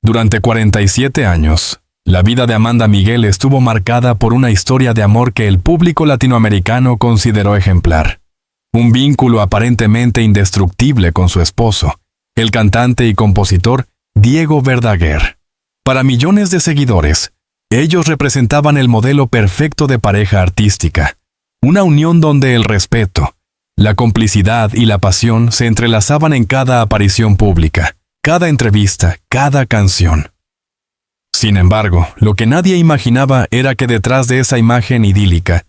Durante 47 años, la vida de Amanda Miguel estuvo marcada por una historia de amor que el público latinoamericano consideró ejemplar. Un vínculo aparentemente indestructible con su esposo, el cantante y compositor Diego Verdaguer. Para millones de seguidores, ellos representaban el modelo perfecto de pareja artística, una unión donde el respeto, la complicidad y la pasión se entrelazaban en cada aparición pública, cada entrevista, cada canción. Sin embargo, lo que nadie imaginaba era que detrás de esa imagen idílica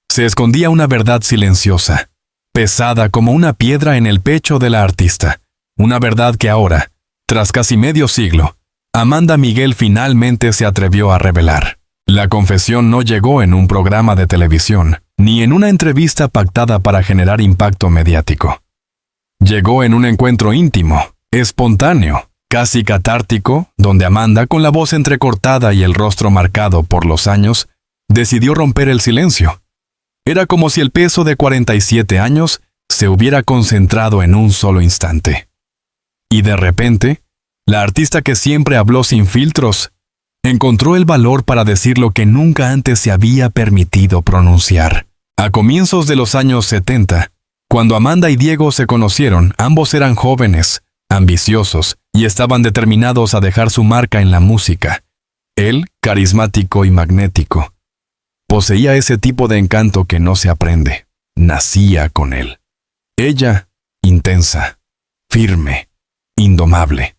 se escondía una verdad silenciosa, pesada como una piedra en el pecho de la artista, una verdad que ahora, tras casi medio siglo, Amanda Miguel finalmente se atrevió a revelar. La confesión no llegó en un programa de televisión, ni en una entrevista pactada para generar impacto mediático. Llegó en un encuentro íntimo, espontáneo, casi catártico, donde Amanda, con la voz entrecortada y el rostro marcado por los años, decidió romper el silencio. Era como si el peso de 47 años se hubiera concentrado en un solo instante. Y de repente, la artista que siempre habló sin filtros, encontró el valor para decir lo que nunca antes se había permitido pronunciar. A comienzos de los años 70, cuando Amanda y Diego se conocieron, ambos eran jóvenes, ambiciosos y estaban determinados a dejar su marca en la música. Él, carismático y magnético, poseía ese tipo de encanto que no se aprende, nacía con él. Ella, intensa, firme, indomable.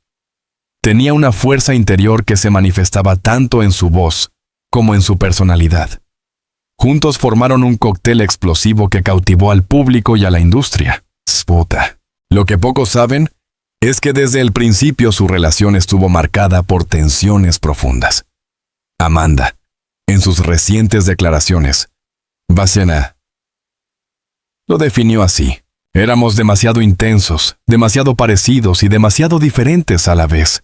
Tenía una fuerza interior que se manifestaba tanto en su voz como en su personalidad. Juntos formaron un cóctel explosivo que cautivó al público y a la industria. Puta. Lo que pocos saben es que desde el principio su relación estuvo marcada por tensiones profundas. Amanda, en sus recientes declaraciones, Bacena, lo definió así. Éramos demasiado intensos, demasiado parecidos y demasiado diferentes a la vez.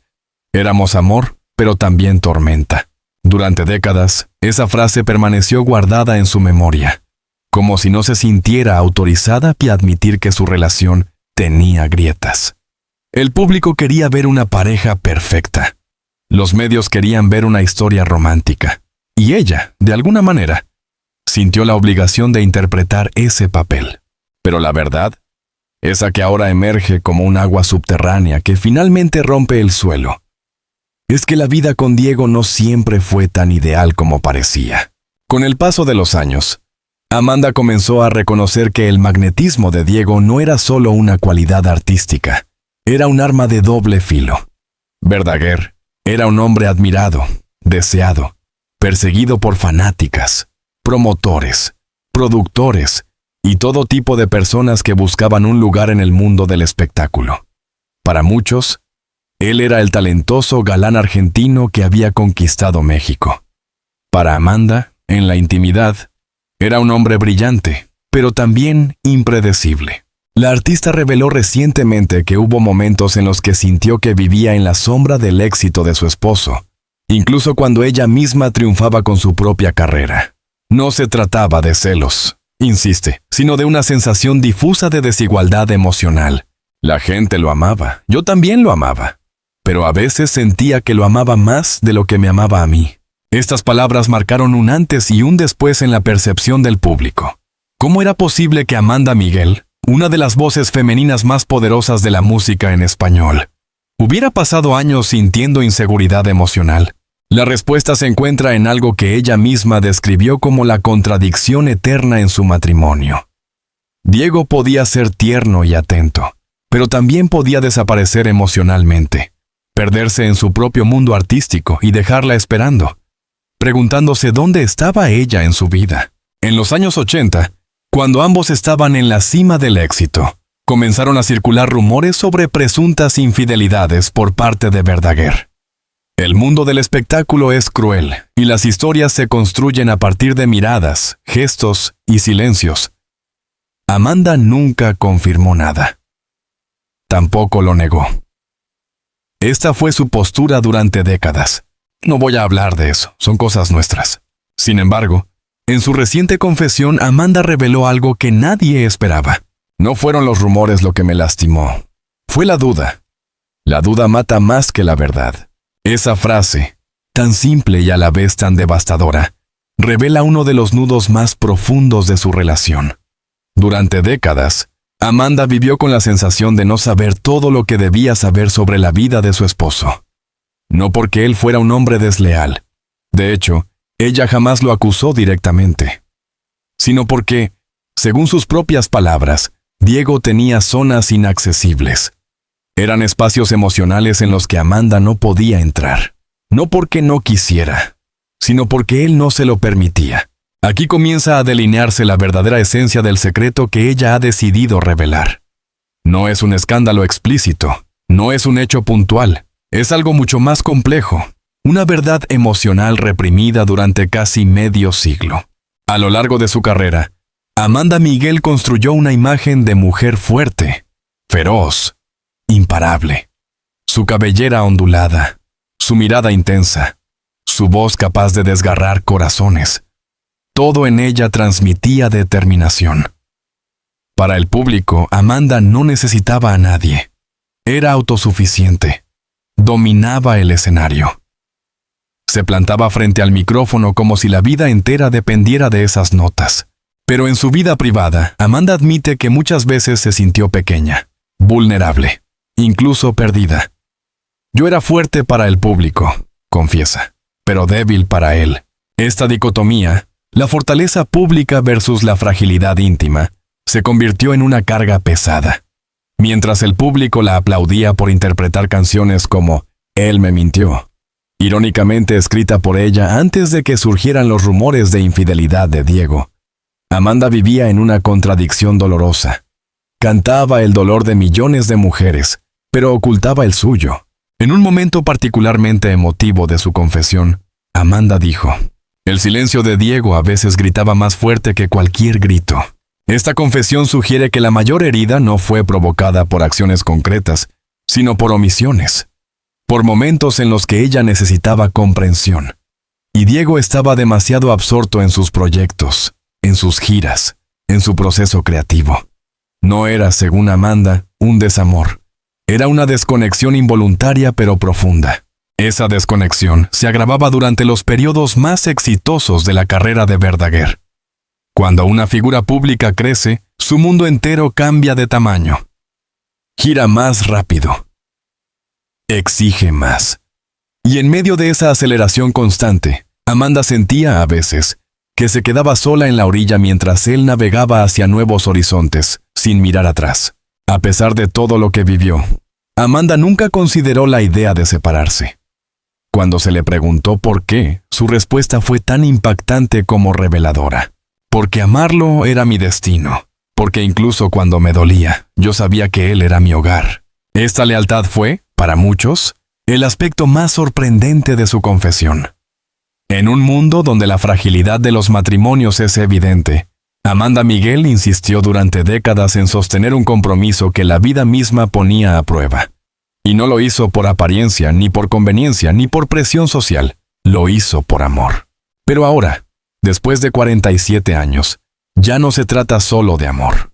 Éramos amor, pero también tormenta. Durante décadas, esa frase permaneció guardada en su memoria, como si no se sintiera autorizada a admitir que su relación tenía grietas. El público quería ver una pareja perfecta. Los medios querían ver una historia romántica. Y ella, de alguna manera, sintió la obligación de interpretar ese papel. Pero la verdad, esa que ahora emerge como un agua subterránea que finalmente rompe el suelo, es que la vida con Diego no siempre fue tan ideal como parecía. Con el paso de los años, Amanda comenzó a reconocer que el magnetismo de Diego no era solo una cualidad artística, era un arma de doble filo. Verdaguer era un hombre admirado, deseado, perseguido por fanáticas, promotores, productores y todo tipo de personas que buscaban un lugar en el mundo del espectáculo. Para muchos, él era el talentoso galán argentino que había conquistado México. Para Amanda, en la intimidad, era un hombre brillante, pero también impredecible. La artista reveló recientemente que hubo momentos en los que sintió que vivía en la sombra del éxito de su esposo, incluso cuando ella misma triunfaba con su propia carrera. No se trataba de celos, insiste, sino de una sensación difusa de desigualdad emocional. La gente lo amaba, yo también lo amaba, pero a veces sentía que lo amaba más de lo que me amaba a mí. Estas palabras marcaron un antes y un después en la percepción del público. ¿Cómo era posible que Amanda Miguel, una de las voces femeninas más poderosas de la música en español, hubiera pasado años sintiendo inseguridad emocional? La respuesta se encuentra en algo que ella misma describió como la contradicción eterna en su matrimonio. Diego podía ser tierno y atento, pero también podía desaparecer emocionalmente, perderse en su propio mundo artístico y dejarla esperando, preguntándose dónde estaba ella en su vida. En los años 80, cuando ambos estaban en la cima del éxito, comenzaron a circular rumores sobre presuntas infidelidades por parte de Verdaguer. El mundo del espectáculo es cruel y las historias se construyen a partir de miradas, gestos y silencios. Amanda nunca confirmó nada. Tampoco lo negó. Esta fue su postura durante décadas. No voy a hablar de eso, son cosas nuestras. Sin embargo, en su reciente confesión, Amanda reveló algo que nadie esperaba. No fueron los rumores lo que me lastimó. Fue la duda. La duda mata más que la verdad. Esa frase, tan simple y a la vez tan devastadora, revela uno de los nudos más profundos de su relación. Durante décadas, Amanda vivió con la sensación de no saber todo lo que debía saber sobre la vida de su esposo. No porque él fuera un hombre desleal. De hecho, ella jamás lo acusó directamente. Sino porque, según sus propias palabras, Diego tenía zonas inaccesibles. Eran espacios emocionales en los que Amanda no podía entrar. No porque no quisiera, sino porque él no se lo permitía. Aquí comienza a delinearse la verdadera esencia del secreto que ella ha decidido revelar. No es un escándalo explícito, no es un hecho puntual, es algo mucho más complejo, una verdad emocional reprimida durante casi medio siglo. A lo largo de su carrera, Amanda Miguel construyó una imagen de mujer fuerte, feroz, imparable. Su cabellera ondulada, su mirada intensa, su voz capaz de desgarrar corazones. Todo en ella transmitía determinación. Para el público, Amanda no necesitaba a nadie. Era autosuficiente. Dominaba el escenario. Se plantaba frente al micrófono como si la vida entera dependiera de esas notas. Pero en su vida privada, Amanda admite que muchas veces se sintió pequeña, vulnerable, incluso perdida. Yo era fuerte para el público, confiesa, pero débil para él. Esta dicotomía, la fortaleza pública versus la fragilidad íntima, se convirtió en una carga pesada. Mientras el público la aplaudía por interpretar canciones como Él me mintió, irónicamente escrita por ella antes de que surgieran los rumores de infidelidad de Diego, Amanda vivía en una contradicción dolorosa. Cantaba el dolor de millones de mujeres, pero ocultaba el suyo. En un momento particularmente emotivo de su confesión, Amanda dijo: el silencio de Diego a veces gritaba más fuerte que cualquier grito. Esta confesión sugiere que la mayor herida no fue provocada por acciones concretas, sino por omisiones, por momentos en los que ella necesitaba comprensión. Y Diego estaba demasiado absorto en sus proyectos, en sus giras, en su proceso creativo. No era, según Amanda, un desamor. Era una desconexión involuntaria pero profunda. Esa desconexión se agravaba durante los periodos más exitosos de la carrera de Verdaguer. Cuando una figura pública crece, su mundo entero cambia de tamaño. Gira más rápido. Exige más. Y en medio de esa aceleración constante, Amanda sentía a veces que se quedaba sola en la orilla mientras él navegaba hacia nuevos horizontes, sin mirar atrás. A pesar de todo lo que vivió, Amanda nunca consideró la idea de separarse. Cuando se le preguntó por qué, su respuesta fue tan impactante como reveladora. Porque amarlo era mi destino. Porque incluso cuando me dolía, yo sabía que él era mi hogar. Esta lealtad fue, para muchos, el aspecto más sorprendente de su confesión. En un mundo donde la fragilidad de los matrimonios es evidente, Amanda Miguel insistió durante décadas en sostener un compromiso que la vida misma ponía a prueba. Y no lo hizo por apariencia, ni por conveniencia, ni por presión social. Lo hizo por amor. Pero ahora, después de 47 años, ya no se trata solo de amor.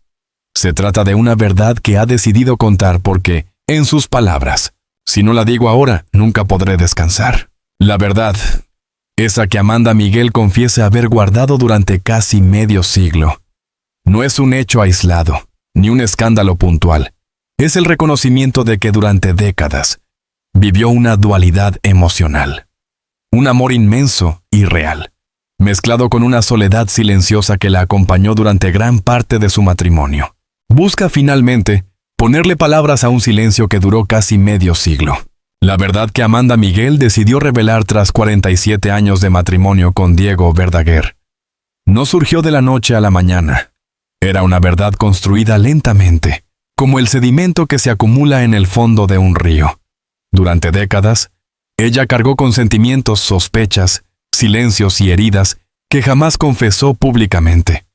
Se trata de una verdad que ha decidido contar porque, en sus palabras, si no la digo ahora, nunca podré descansar. La verdad, esa que Amanda Miguel confiesa haber guardado durante casi medio siglo, no es un hecho aislado, ni un escándalo puntual. Es el reconocimiento de que durante décadas vivió una dualidad emocional. Un amor inmenso y real, mezclado con una soledad silenciosa que la acompañó durante gran parte de su matrimonio. Busca finalmente ponerle palabras a un silencio que duró casi medio siglo. La verdad que Amanda Miguel decidió revelar tras 47 años de matrimonio con Diego Verdaguer no surgió de la noche a la mañana. Era una verdad construida lentamente, como el sedimento que se acumula en el fondo de un río. Durante décadas, ella cargó con sentimientos, sospechas, silencios y heridas que jamás confesó públicamente.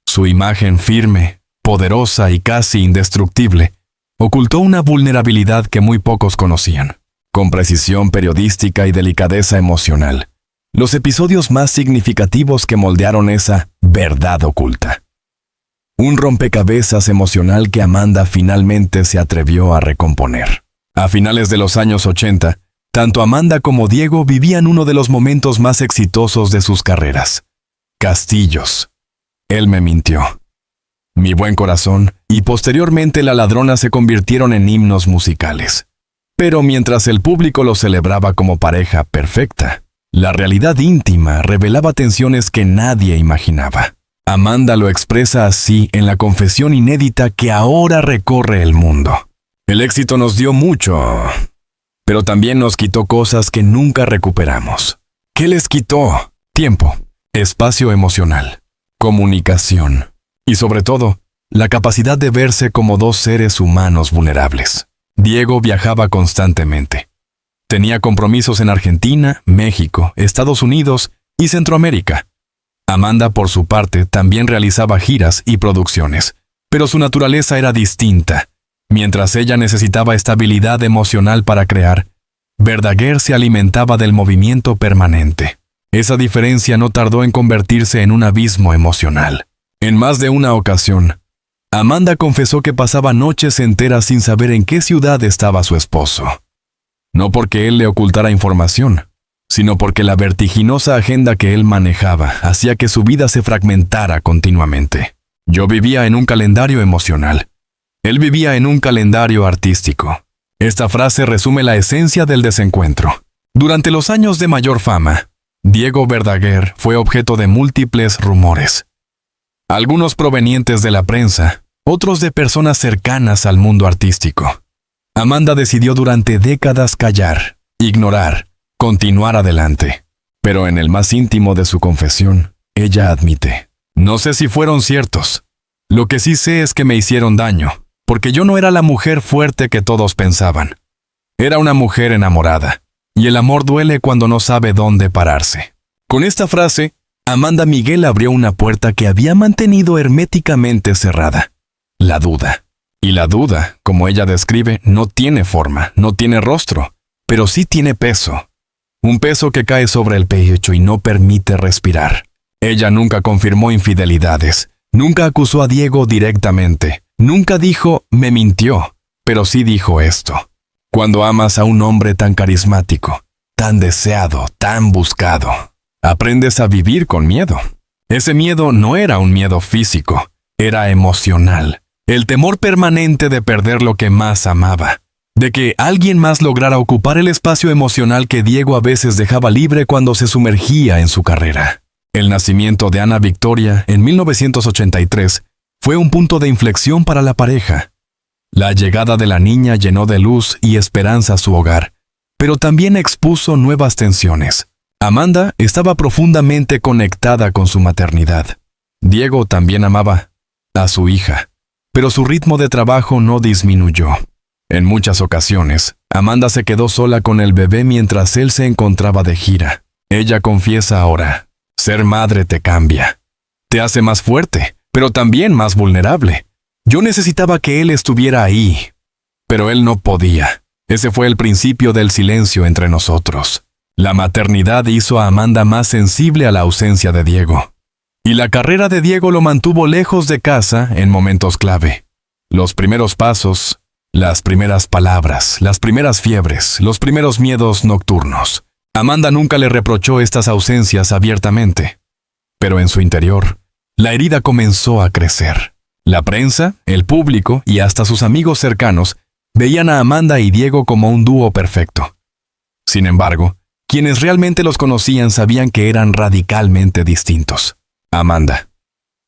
Su imagen firme, poderosa y casi indestructible, ocultó una vulnerabilidad que muy pocos conocían. Con precisión periodística y delicadeza emocional, los episodios más significativos que moldearon esa verdad oculta. Un rompecabezas emocional que Amanda finalmente se atrevió a recomponer. A finales de los años 80, Tanto Amanda como Diego vivían uno de los momentos más exitosos de sus carreras. Castillos. Él me mintió. Mi buen corazón y posteriormente La ladrona se convirtieron en himnos musicales. Pero mientras el público los celebraba como pareja perfecta, la realidad íntima revelaba tensiones que nadie imaginaba. Amanda lo expresa así en la confesión inédita que ahora recorre el mundo. El éxito nos dio mucho, pero también nos quitó cosas que nunca recuperamos. ¿Qué les quitó? Tiempo, espacio emocional, comunicación y sobre todo, la capacidad de verse como dos seres humanos vulnerables. Diego viajaba constantemente. Tenía compromisos en Argentina, México, Estados Unidos y Centroamérica. Amanda, por su parte, también realizaba giras y producciones, pero su naturaleza era distinta. Mientras ella necesitaba estabilidad emocional para crear, Verdaguer se alimentaba del movimiento permanente. Esa diferencia no tardó en convertirse en un abismo emocional. En más de una ocasión, Amanda confesó que pasaba noches enteras sin saber en qué ciudad estaba su esposo. No porque él le ocultara información, sino porque la vertiginosa agenda que él manejaba hacía que su vida se fragmentara continuamente. Yo vivía en un calendario emocional. Él vivía en un calendario artístico. Esta frase resume la esencia del desencuentro. Durante los años de mayor fama, Diego Verdaguer fue objeto de múltiples rumores. Algunos provenientes de la prensa, otros de personas cercanas al mundo artístico. Amanda decidió durante décadas callar, ignorar, continuar adelante. Pero en el más íntimo de su confesión, ella admite: no sé si fueron ciertos. Lo que sí sé es que me hicieron daño, porque yo no era la mujer fuerte que todos pensaban. Era una mujer enamorada, y el amor duele cuando no sabe dónde pararse. Con esta frase, Amanda Miguel abrió una puerta que había mantenido herméticamente cerrada: la duda. Y la duda, como ella describe, no tiene forma, no tiene rostro, pero sí tiene peso. Un peso que cae sobre el pecho y no permite respirar. Ella nunca confirmó infidelidades, nunca acusó a Diego directamente, nunca dijo «me mintió», pero sí dijo esto: cuando amas a un hombre tan carismático, tan deseado, tan buscado, aprendes a vivir con miedo. Ese miedo no era un miedo físico, era emocional. El temor permanente de perder lo que más amaba, de que alguien más lograra ocupar el espacio emocional que Diego a veces dejaba libre cuando se sumergía en su carrera. El nacimiento de Ana Victoria en 1983 fue un punto de inflexión para la pareja. La llegada de la niña llenó de luz y esperanza su hogar, pero también expuso nuevas tensiones. Amanda estaba profundamente conectada con su maternidad. Diego también amaba a su hija, pero su ritmo de trabajo no disminuyó. En muchas ocasiones, Amanda se quedó sola con el bebé mientras él se encontraba de gira. Ella confiesa ahora: ser madre te cambia. Te hace más fuerte, pero también más vulnerable. Yo necesitaba que él estuviera ahí, pero él no podía. Ese fue el principio del silencio entre nosotros. La maternidad hizo a Amanda más sensible a la ausencia de Diego. Y la carrera de Diego lo mantuvo lejos de casa en momentos clave. Los primeros pasos, las primeras palabras, las primeras fiebres, los primeros miedos nocturnos. Amanda nunca le reprochó estas ausencias abiertamente. Pero en su interior, la herida comenzó a crecer. La prensa, el público y hasta sus amigos cercanos veían a Amanda y Diego como un dúo perfecto. Sin embargo, quienes realmente los conocían sabían que eran radicalmente distintos. Amanda: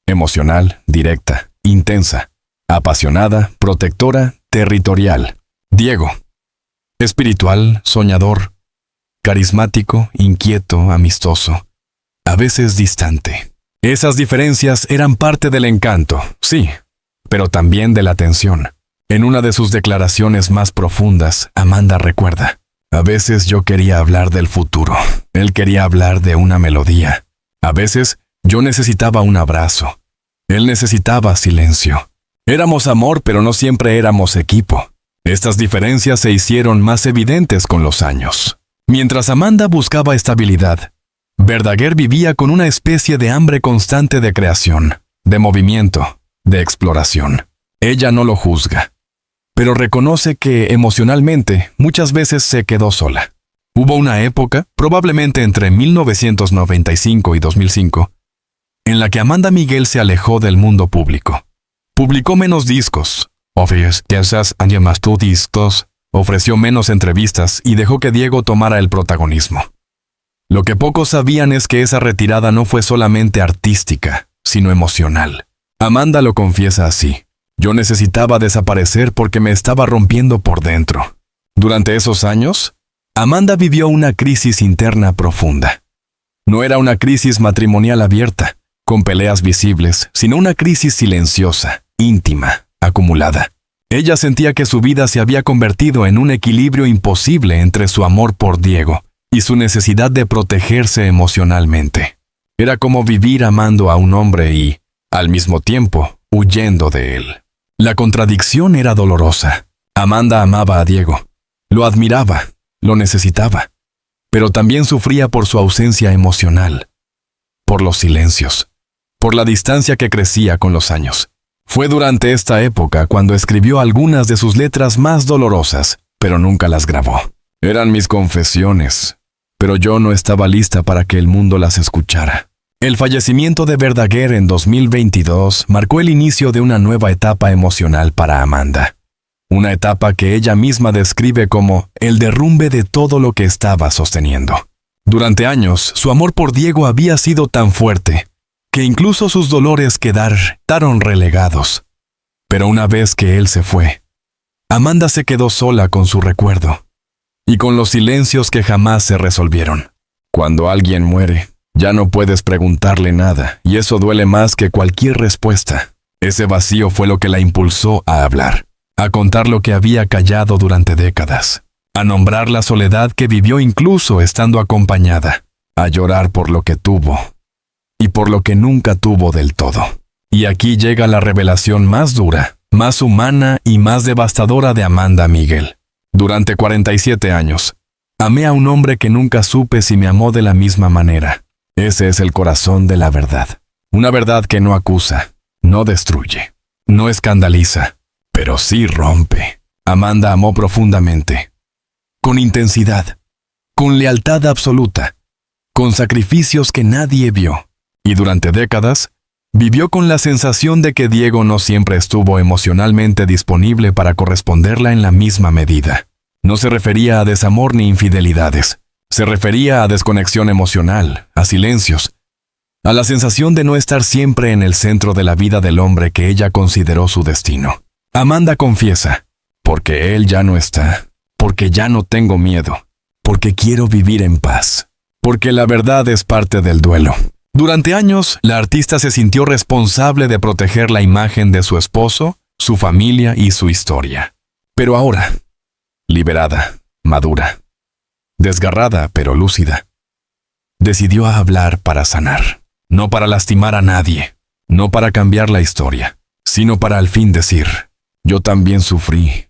emocional, directa, intensa, apasionada, protectora, territorial. Diego: espiritual, soñador, carismático, inquieto, amistoso, a veces distante. Esas diferencias eran parte del encanto, sí, pero también de la tensión. En una de sus declaraciones más profundas, Amanda recuerda: a veces yo quería hablar del futuro, él quería hablar de una melodía. A veces yo necesitaba un abrazo, él necesitaba silencio. Éramos amor, pero no siempre éramos equipo. Estas diferencias se hicieron más evidentes con los años. Mientras Amanda buscaba estabilidad, Verdaguer vivía con una especie de hambre constante de creación, de movimiento, de exploración. Ella no lo juzga, pero reconoce que emocionalmente muchas veces se quedó sola. Hubo una época, probablemente entre 1995 y 2005, en la que Amanda Miguel se alejó del mundo público. Publicó menos discos, ofreció menos entrevistas y dejó que Diego tomara el protagonismo. Lo que pocos sabían es que esa retirada no fue solamente artística, sino emocional. Amanda lo confiesa así: yo necesitaba desaparecer porque me estaba rompiendo por dentro. Durante esos años, Amanda vivió una crisis interna profunda. No era una crisis matrimonial abierta, con peleas visibles, sino una crisis silenciosa, íntima, acumulada. Ella sentía que su vida se había convertido en un equilibrio imposible entre su amor por Diego y su necesidad de protegerse emocionalmente. Era como vivir amando a un hombre y, al mismo tiempo, huyendo de él. La contradicción era dolorosa. Amanda amaba a Diego, lo admiraba, lo necesitaba, pero también sufría por su ausencia emocional, por los silencios, por la distancia que crecía con los años. Fue durante esta época cuando escribió algunas de sus letras más dolorosas, pero nunca las grabó. Eran mis confesiones, pero yo no estaba lista para que el mundo las escuchara. El fallecimiento de Verdaguer en 2022 marcó el inicio de una nueva etapa emocional para Amanda. Una etapa que ella misma describe como el derrumbe de todo lo que estaba sosteniendo. Durante años, su amor por Diego había sido tan fuerte que incluso sus dolores quedaron relegados. Pero una vez que él se fue, Amanda se quedó sola con su recuerdo y con los silencios que jamás se resolvieron. Cuando alguien muere, ya no puedes preguntarle nada, y eso duele más que cualquier respuesta. Ese vacío fue lo que la impulsó a hablar, a contar lo que había callado durante décadas, a nombrar la soledad que vivió incluso estando acompañada, a llorar por lo que tuvo y por lo que nunca tuvo del todo. Y aquí llega la revelación más dura, más humana y más devastadora de Amanda Miguel. Durante 47 años, amé a un hombre que nunca supe si me amó de la misma manera. Ese es el corazón de la verdad. Una verdad que no acusa, no destruye, no escandaliza, pero sí rompe. Amanda amó profundamente, con intensidad, con lealtad absoluta, con sacrificios que nadie vio. Y durante décadas, vivió con la sensación de que Diego no siempre estuvo emocionalmente disponible para corresponderla en la misma medida. No se refería a desamor ni infidelidades. Se refería a desconexión emocional, a silencios, a la sensación de no estar siempre en el centro de la vida del hombre que ella consideró su destino. Amanda confiesa: porque él ya no está, porque ya no tengo miedo, porque quiero vivir en paz, porque la verdad es parte del duelo. Durante años, la artista se sintió responsable de proteger la imagen de su esposo, su familia y su historia. Pero ahora, liberada, madura, desgarrada pero lúcida, decidió hablar para sanar, no para lastimar a nadie, no para cambiar la historia, sino para al fin decir: yo también sufrí,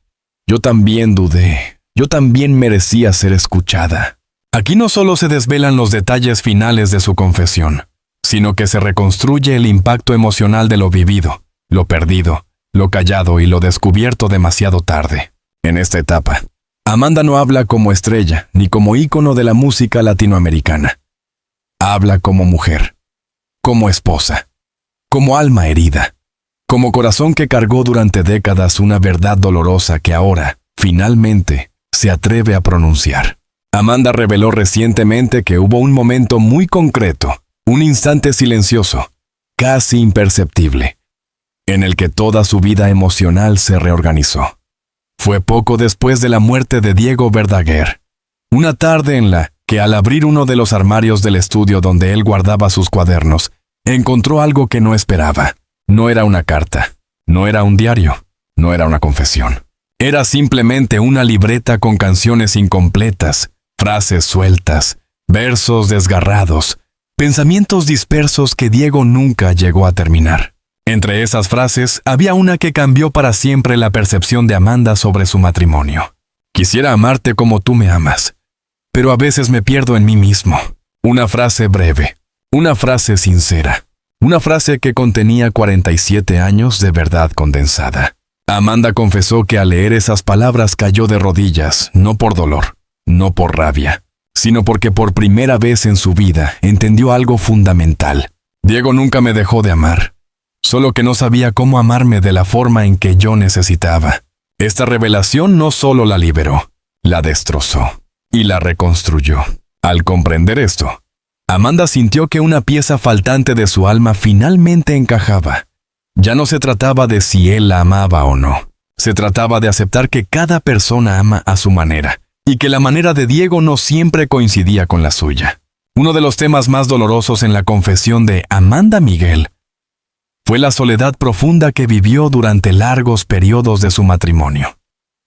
yo también dudé, yo también merecía ser escuchada. Aquí no solo se desvelan los detalles finales de su confesión, sino que se reconstruye el impacto emocional de lo vivido, lo perdido, lo callado y lo descubierto demasiado tarde. En esta etapa, Amanda no habla como estrella ni como ícono de la música latinoamericana. Habla como mujer, como esposa, como alma herida, como corazón que cargó durante décadas una verdad dolorosa que ahora, finalmente, se atreve a pronunciar. Amanda reveló recientemente que hubo un momento muy concreto, un instante silencioso, casi imperceptible, en el que toda su vida emocional se reorganizó. Fue poco después de la muerte de Diego Verdaguer, una tarde en la que al abrir uno de los armarios del estudio donde él guardaba sus cuadernos, encontró algo que no esperaba. No era una carta, no era un diario, no era una confesión. Era simplemente una libreta con canciones incompletas, frases sueltas, versos desgarrados, pensamientos dispersos que Diego nunca llegó a terminar. Entre esas frases había una que cambió para siempre la percepción de Amanda sobre su matrimonio. Quisiera amarte como tú me amas, pero a veces me pierdo en mí mismo. Una frase breve, una frase sincera, una frase que contenía 47 años de verdad condensada. Amanda confesó que al leer esas palabras cayó de rodillas, no por dolor, no por rabia, sino porque por primera vez en su vida entendió algo fundamental. Diego nunca me dejó de amar, solo que no sabía cómo amarme de la forma en que yo necesitaba. Esta revelación no solo la liberó, la destrozó y la reconstruyó. Al comprender esto, Amanda sintió que una pieza faltante de su alma finalmente encajaba. Ya no se trataba de si él la amaba o no. Se trataba de aceptar que cada persona ama a su manera, y que la manera de Diego no siempre coincidía con la suya. Uno de los temas más dolorosos en la confesión de Amanda Miguel fue la soledad profunda que vivió durante largos periodos de su matrimonio.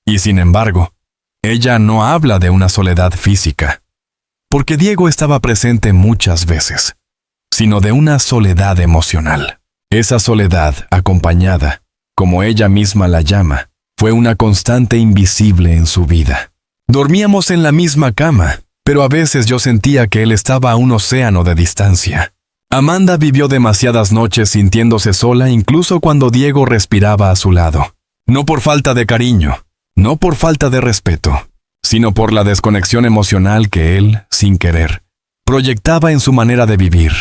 Y sin embargo, ella no habla de una soledad física, porque Diego estaba presente muchas veces, sino de una soledad emocional. Esa soledad acompañada, como ella misma la llama, fue una constante invisible en su vida. Dormíamos en la misma cama, pero a veces yo sentía que él estaba a un océano de distancia. Amanda vivió demasiadas noches sintiéndose sola incluso cuando Diego respiraba a su lado. No por falta de cariño, no por falta de respeto, sino por la desconexión emocional que él, sin querer, proyectaba en su manera de vivir,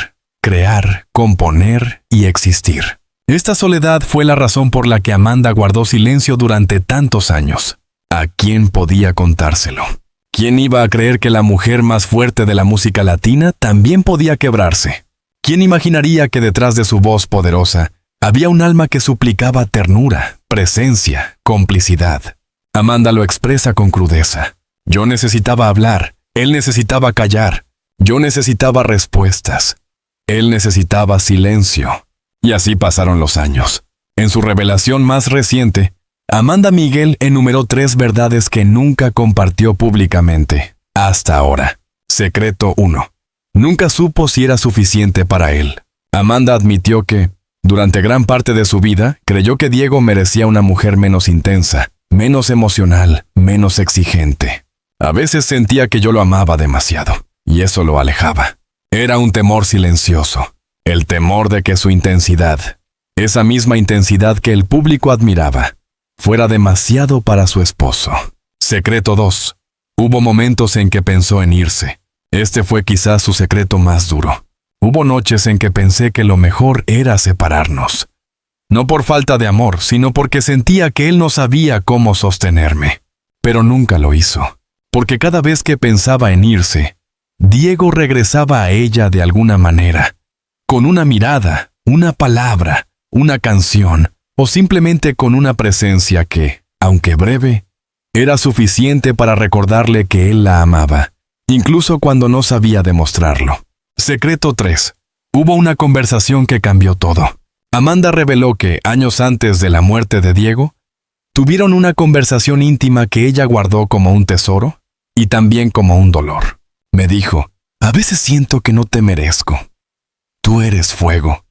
crear, componer y existir. Esta soledad fue la razón por la que Amanda guardó silencio durante tantos años. ¿A quién podía contárselo? ¿Quién iba a creer que la mujer más fuerte de la música latina también podía quebrarse? ¿Quién imaginaría que detrás de su voz poderosa había un alma que suplicaba ternura, presencia, complicidad? Amanda lo expresa con crudeza. Yo necesitaba hablar, él necesitaba callar, yo necesitaba respuestas, él necesitaba silencio. Y así pasaron los años. En su revelación más reciente, Amanda Miguel enumeró 3 verdades que nunca compartió públicamente, hasta ahora. Secreto 1. Nunca supo si era suficiente para él. Amanda admitió que, durante gran parte de su vida, creyó que Diego merecía una mujer menos intensa, menos emocional, menos exigente. A veces sentía que yo lo amaba demasiado, y eso lo alejaba. Era un temor silencioso, el temor de que su intensidad, esa misma intensidad que el público admiraba, fuera demasiado para su esposo. Secreto 2. Hubo momentos en que pensó en irse. Este fue quizás su secreto más duro. Hubo noches en que pensé que lo mejor era separarnos. No por falta de amor, sino porque sentía que él no sabía cómo sostenerme. Pero nunca lo hizo, porque cada vez que pensaba en irse, Diego regresaba a ella de alguna manera, con una mirada, una palabra, una canción, o simplemente con una presencia que, aunque breve, era suficiente para recordarle que él la amaba, incluso cuando no sabía demostrarlo. Secreto 3. Hubo una conversación que cambió todo. Amanda reveló que, años antes de la muerte de Diego, tuvieron una conversación íntima que ella guardó como un tesoro y también como un dolor. Me dijo, a veces siento que no te merezco. Tú eres fuego.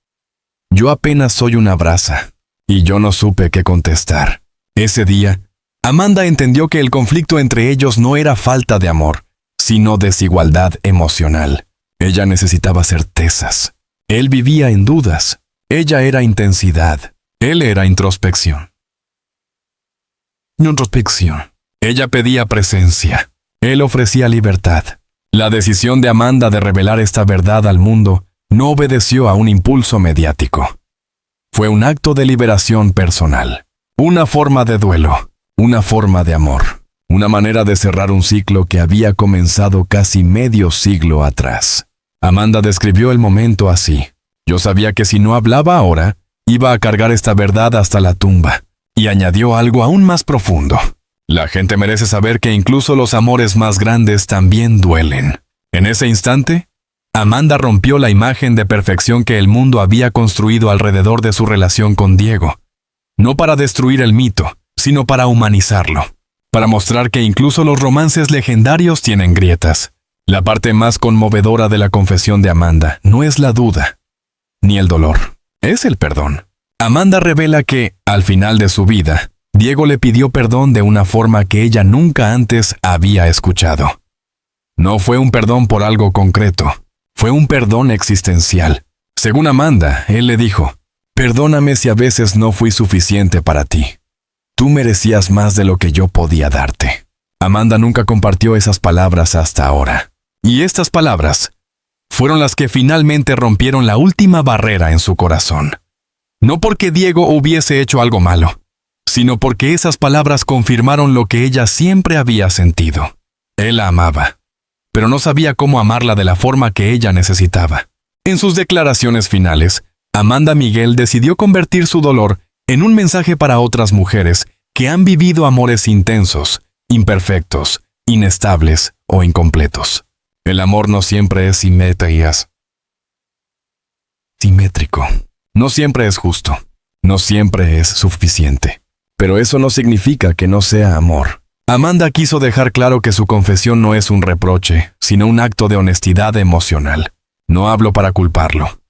Yo apenas soy una brasa, y yo no supe qué contestar. Ese día, Amanda entendió que el conflicto entre ellos no era falta de amor, sino desigualdad emocional. Ella necesitaba certezas. Él vivía en dudas. Ella era intensidad. Él era introspección. Ella pedía presencia. Él ofrecía libertad. La decisión de Amanda de revelar esta verdad al mundo no obedeció a un impulso mediático. Fue un acto de liberación personal. Una forma de duelo. Una forma de amor. Una manera de cerrar un ciclo que había comenzado casi medio siglo atrás. Amanda describió el momento así. Yo sabía que si no hablaba ahora, iba a cargar esta verdad hasta la tumba. Y añadió algo aún más profundo. La gente merece saber que incluso los amores más grandes también duelen. En ese instante, Amanda rompió la imagen de perfección que el mundo había construido alrededor de su relación con Diego. No para destruir el mito, sino para humanizarlo. Para mostrar que incluso los romances legendarios tienen grietas. La parte más conmovedora de la confesión de Amanda no es la duda, ni el dolor, es el perdón. Amanda revela que, al final de su vida, Diego le pidió perdón de una forma que ella nunca antes había escuchado. No fue un perdón por algo concreto, fue un perdón existencial. Según Amanda, él le dijo, «Perdóname si a veces no fui suficiente para ti. Tú merecías más de lo que yo podía darte». Amanda nunca compartió esas palabras hasta ahora. Y estas palabras fueron las que finalmente rompieron la última barrera en su corazón. No porque Diego hubiese hecho algo malo, sino porque esas palabras confirmaron lo que ella siempre había sentido. Él la amaba, pero no sabía cómo amarla de la forma que ella necesitaba. En sus declaraciones finales, Amanda Miguel decidió convertir su dolor en un mensaje para otras mujeres que han vivido amores intensos, imperfectos, inestables o incompletos. El amor no siempre es simétrico. No siempre es justo. No siempre es suficiente. Pero eso no significa que no sea amor. Amanda quiso dejar claro que su confesión no es un reproche, sino un acto de honestidad emocional. No hablo para culparlo.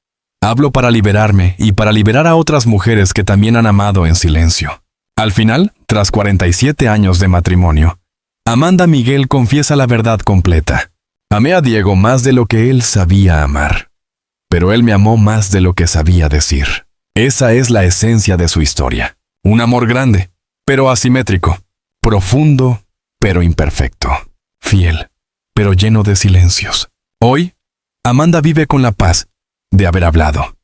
Hablo para liberarme y para liberar a otras mujeres que también han amado en silencio. Al final, tras 47 años de matrimonio, Amanda Miguel confiesa la verdad completa. Amé a Diego más de lo que él sabía amar, pero él me amó más de lo que sabía decir. Esa es la esencia de su historia. Un amor grande, pero asimétrico. Profundo, pero imperfecto. Fiel, pero lleno de silencios. Hoy, Amanda vive con la paz de haber hablado,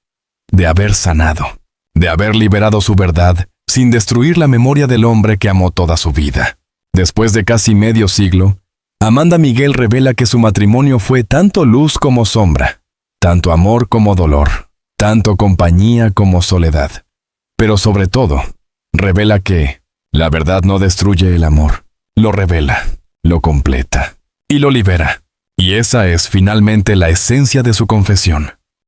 de haber sanado, de haber liberado su verdad sin destruir la memoria del hombre que amó toda su vida. Después de casi medio siglo, Amanda Miguel revela que su matrimonio fue tanto luz como sombra, tanto amor como dolor, tanto compañía como soledad. Pero sobre todo, revela que la verdad no destruye el amor, lo revela, lo completa y lo libera. Y esa es finalmente la esencia de su confesión.